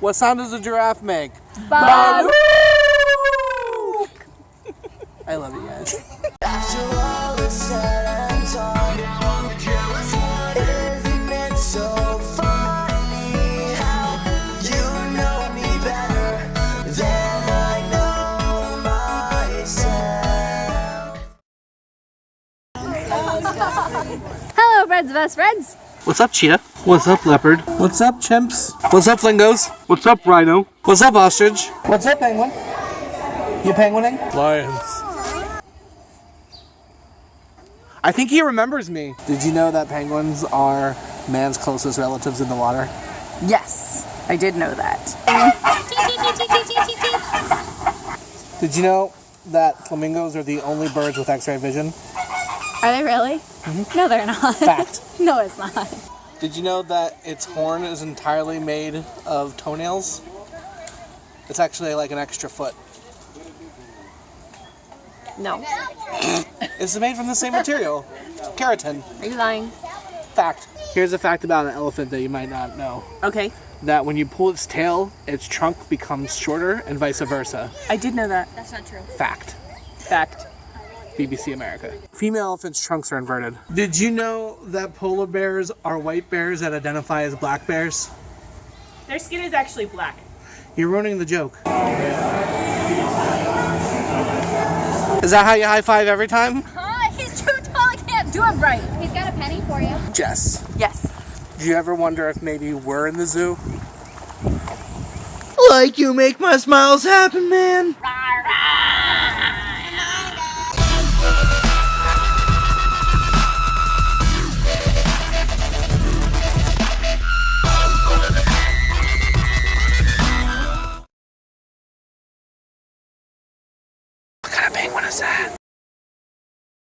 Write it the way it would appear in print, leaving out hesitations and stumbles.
What sound does a giraffe make? Barook! I love you guys. After all is said and done, isn't it so funny how you know me better than I know myself? Hello, friends, best friends. What's up, cheetah? What's up, leopard? What's up, chimps? What's up, flingos? What's up, rhino? What's up, ostrich? What's up, penguin? You penguining? Lions. I think he remembers me. Did you know that penguins are man's closest relatives in the water? Yes, I did know that. Did you know that flamingos are the only birds with X-ray vision? Are they really? Mm-hmm. No, they're not. Fact. No, it's not. Did you know that its horn is entirely made of toenails? It's actually like an extra foot. No. It's made from the same material. Keratin. Are you lying? Fact. Here's a fact about an elephant that you might not know. Okay. That when you pull its tail, its trunk becomes shorter and vice versa. I did know that. That's not true. Fact. Fact. BBC America. Female elephants' trunks are inverted. Did you know that polar bears are white bears that identify as black bears? Their skin is actually black. You're ruining the joke. Is that how you high five every time? He's too tall, I can't do it right. He's got a penny for you. Jess, Yes. do you ever wonder if maybe we're in the zoo? Like you make my smiles happen, man. What kind of penguin is that?